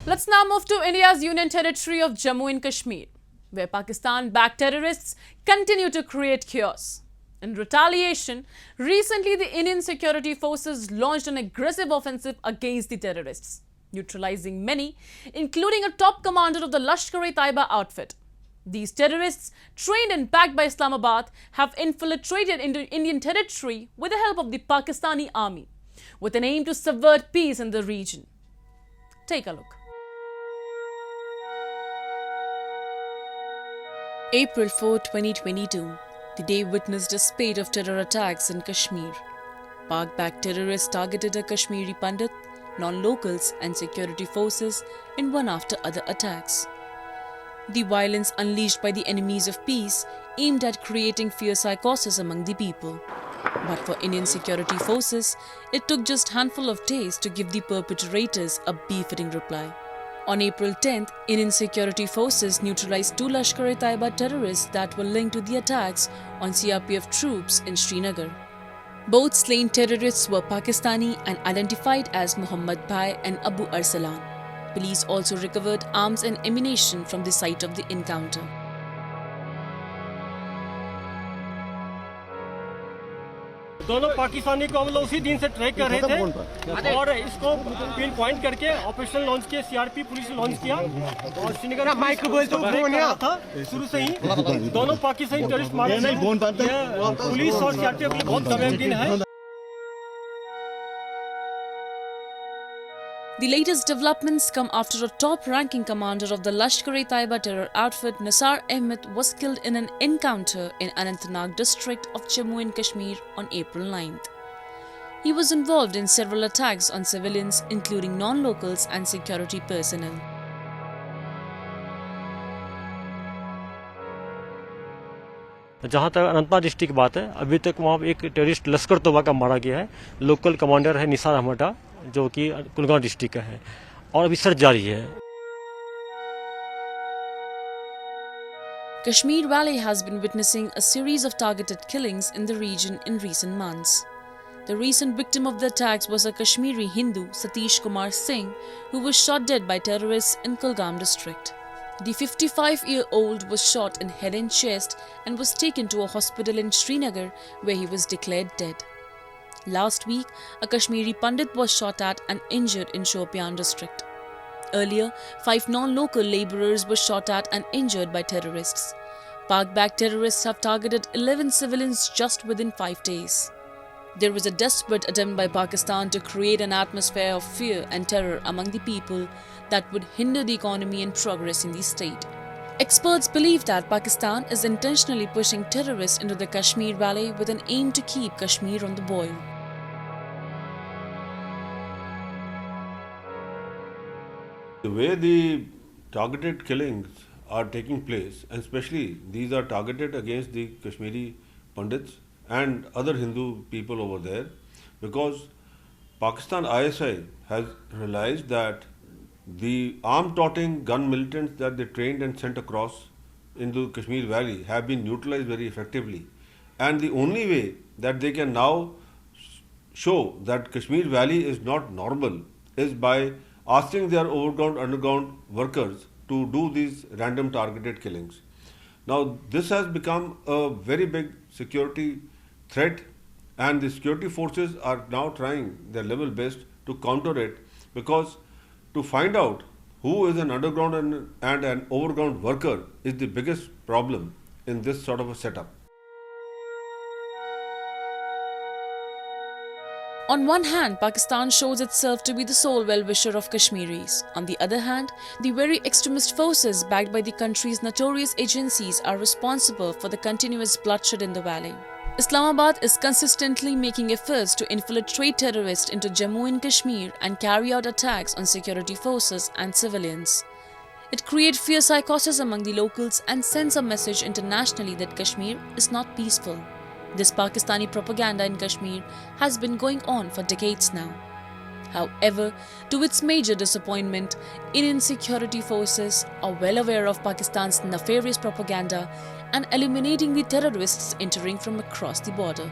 Let's now move to India's union territory of Jammu and Kashmir, where Pakistan-backed terrorists continue to create chaos. In retaliation, recently the Indian security forces launched an aggressive offensive against the terrorists, neutralising many, including a top commander of the Lashkar-e Taiba outfit. These terrorists, trained and backed by Islamabad, have infiltrated into Indian territory with the help of the Pakistani Army, with an aim to subvert peace in the region. Take a look. April 4, 2022, the day witnessed a spate of terror attacks in Kashmir. Pak-backed terrorists targeted a Kashmiri Pandit, non-locals and security forces in one after other attacks. The violence unleashed by the enemies of peace aimed at creating fear psychosis among the people. But for Indian security forces, it took just a handful of days to give the perpetrators a befitting reply. On April 10th, Indian security forces neutralized two Lashkar-e Taiba terrorists that were linked to the attacks on CRPF troops in Srinagar. Both slain terrorists were Pakistani and identified as Muhammad Bhai and Abu Arsalan. Police also recovered arms and ammunition from the site of the encounter. दोनों पाकिस्तानी को हम लोग उसी दिन से track कर रहे थे और इसको पिन पॉइंट करके ऑपरेशन लॉन्च किया, सीआरपी पुलिस ने लॉन्च किया और श्रीनगर था शुरू से ही दोनों पाकिस्तानी टेररिस्ट मारे गए। पुलिस और सीआरपीएफ के लिए बहुत कामयाब दिन है। The latest developments come after a top-ranking commander of the Lashkar-e Taiba terror outfit, Nasar Ahmed, was killed in an encounter in Anantnag district of Jammu and Kashmir on April 9th. He was involved in several attacks on civilians, including non-locals and security personnel. जहाँ तक Anantnag district की बात है, अभी तक वहाँ एक terrorist लश्कर तोबा का मारा गया है। लोकल कमांडर है निसार अहमद, जो कि कुलगाम डिस्ट्रिक्ट का है और अभी सर्च जारी है। Kashmir Valley has been witnessing a series of targeted killings in the region in recent months. The recent victim of the attacks was a Kashmiri Hindu, Satish Kumar Singh, who was shot dead by terrorists in Kulgam district. The 55-year-old was shot in head and chest and was taken to a hospital in Srinagar, where he was declared dead. Last week, a Kashmiri Pandit was shot at and injured in Shopian district. Earlier, 5 non-local labourers were shot at and injured by terrorists. Pak-backed terrorists have targeted 11 civilians just within 5 days. There was a desperate attempt by Pakistan to create an atmosphere of fear and terror among the people that would hinder the economy and progress in the state. Experts believe that Pakistan is intentionally pushing terrorists into the Kashmir Valley with an aim to keep Kashmir on the boil. The way the targeted killings are taking place, and especially these are targeted against the Kashmiri Pandits and other Hindu people over there, because Pakistan ISI has realized that the arm-toting gun militants that they trained and sent across into Kashmir Valley have been neutralized very effectively. And the only way that they can now show that Kashmir Valley is not normal is by asking their overground, underground workers to do these random targeted killings. Now, this has become a very big security threat, and the security forces are now trying their level best to counter it, because to find out who is an underground and an overground worker is the biggest problem in this sort of a setup. On one hand, Pakistan shows itself to be the sole well-wisher of Kashmiris. On the other hand, the very extremist forces backed by the country's notorious agencies are responsible for the continuous bloodshed in the valley. Islamabad is consistently making efforts to infiltrate terrorists into Jammu and Kashmir and carry out attacks on security forces and civilians. It creates fear psychosis among the locals and sends a message internationally that Kashmir is not peaceful. This Pakistani propaganda in Kashmir has been going on for decades now. However, to its major disappointment, Indian security forces are well aware of Pakistan's nefarious propaganda and eliminating the terrorists entering from across the border.